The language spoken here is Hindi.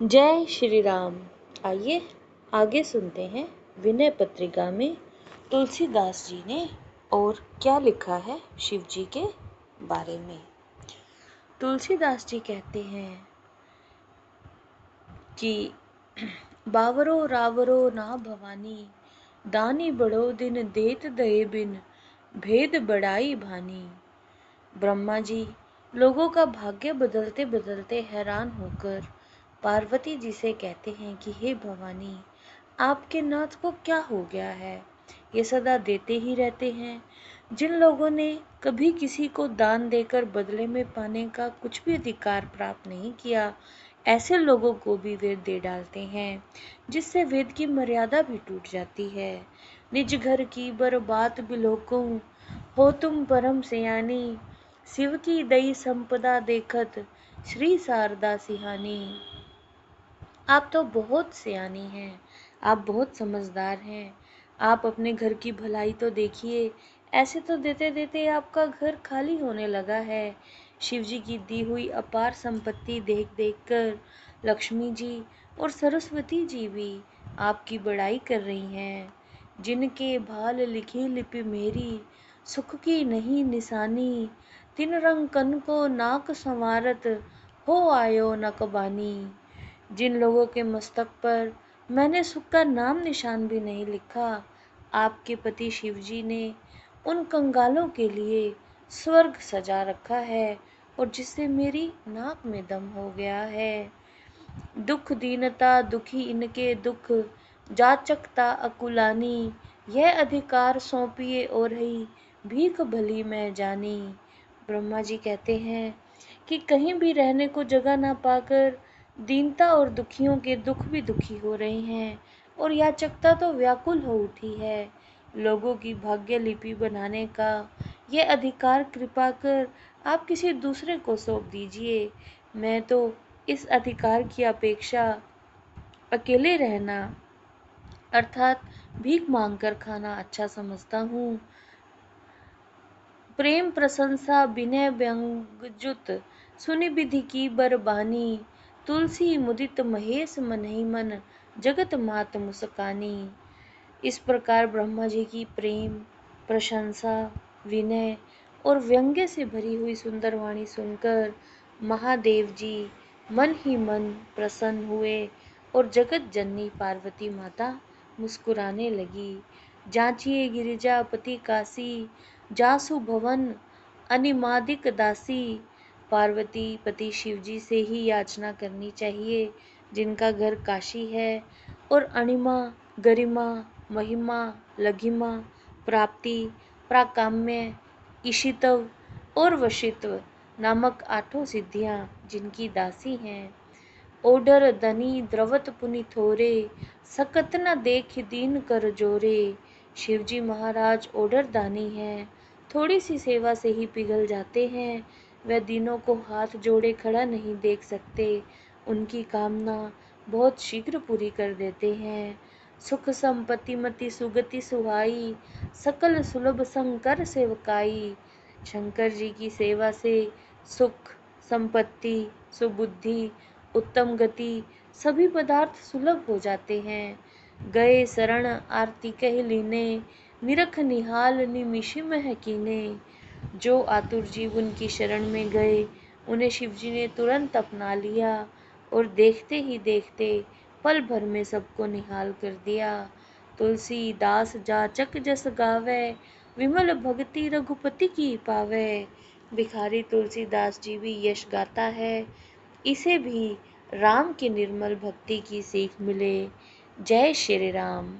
जय श्री राम। आइए आगे सुनते हैं विनय पत्रिका में तुलसीदास जी ने और क्या लिखा है शिव जी के बारे में। तुलसीदास जी कहते हैं कि बावरो रावरो ना भवानी, दानी बड़ो दिन देत दये बिन, भेद बड़ाई भानी। ब्रह्मा जी लोगों का भाग्य बदलते बदलते हैरान होकर पार्वती जी से कहते हैं कि हे भवानी, आपके नाथ को क्या हो गया है, ये सदा देते ही रहते हैं। जिन लोगों ने कभी किसी को दान देकर बदले में पाने का कुछ भी अधिकार प्राप्त नहीं किया, ऐसे लोगों को भी वेद दे डालते हैं, जिससे वेद की मर्यादा भी टूट जाती है। निज घर की बर बात बिलोकूं, हो तुम परम सयानी, शिव की दई संपदा देखत, श्री शारदा सिहानी। आप तो बहुत सयानी हैं, आप बहुत समझदार हैं। आप अपने घर की भलाई तो देखिए, ऐसे तो देते देते आपका घर खाली होने लगा है। शिव जी की दी हुई अपार संपत्ति देख देख कर लक्ष्मी जी और सरस्वती जी भी आपकी बड़ाई कर रही हैं। जिनके भाल लिखी लिपि मेरी, सुख की नहीं निशानी, तिन रंग कन को नाक संवारत, हो आयो नकबानी। जिन लोगों के मस्तक पर मैंने सुख का नाम निशान भी नहीं लिखा, आपके पति शिव जी ने उन कंगालों के लिए स्वर्ग सजा रखा है, और जिससे मेरी नाक में दम हो गया है। दुख दीनता दुखी इनके दुख, जाचकता अकुलानी, यह अधिकार सौंपिए और ही भीख भली मैं जानी। ब्रह्मा जी कहते हैं कि कहीं भी रहने को जगह ना पाकर दीनता और दुखियों के दुख भी दुखी हो रहे हैं, और याचकता तो व्याकुल हो उठी है। लोगों की भाग्य लिपि बनाने का यह अधिकार कृपा कर आप किसी दूसरे को सौंप दीजिए। मैं तो इस अधिकार की अपेक्षा अकेले रहना अर्थात भीख मांगकर खाना अच्छा समझता हूँ। प्रेम प्रशंसा विनय व्यंगजुत, सुनि विधि की बरबानी, तुलसी मुदित महेश मनहि मन, जगत मात मुस्कानी। इस प्रकार ब्रह्मा जी की प्रेम प्रशंसा विनय और व्यंग्य से भरी हुई सुंदर वाणी सुनकर महादेव जी मन ही मन प्रसन्न हुए, और जगत जननी पार्वती माता मुस्कुराने लगी। जांचिए गिरिजापति काशी, जासु भवन अनिमादिक दासी। पार्वती पति शिव जी से ही याचना करनी चाहिए, जिनका घर काशी है और अणिमा गरिमा महिमा लघिमा प्राप्ति प्राकाम्य ईशितव और वशित्व नामक आठों सिद्धियां जिनकी दासी हैं। ओडर दनी द्रवत पुनि थोरे, सकत न देख दीन कर जोरे। शिवजी महाराज ओडर दानी हैं, थोड़ी सी सेवा से ही पिघल जाते हैं। वह दीनों को हाथ जोड़े खड़ा नहीं देख सकते, उनकी कामना बहुत शीघ्र पूरी कर देते हैं। सुख संपत्ति मति सुगति सुहाई, सकल सुलभ शंकर सेवकाई। शंकर जी की सेवा से सुख संपत्ति सुबुद्धि उत्तम गति सभी पदार्थ सुलभ हो जाते हैं। गए शरण आरती कह लीने, निरख निहाल निमिषि मह कीने। जो आतुर जीव उनकी शरण में गए, उन्हें शिवजी ने तुरंत अपना लिया, और देखते ही देखते पल भर में सबको निहाल कर दिया। तुलसीदास जाचक जस गावे, विमल भक्ति रघुपति की पावे। भिखारी तुलसीदास जी भी यश गाता है, इसे भी राम की निर्मल भक्ति की सीख मिले। जय श्री राम।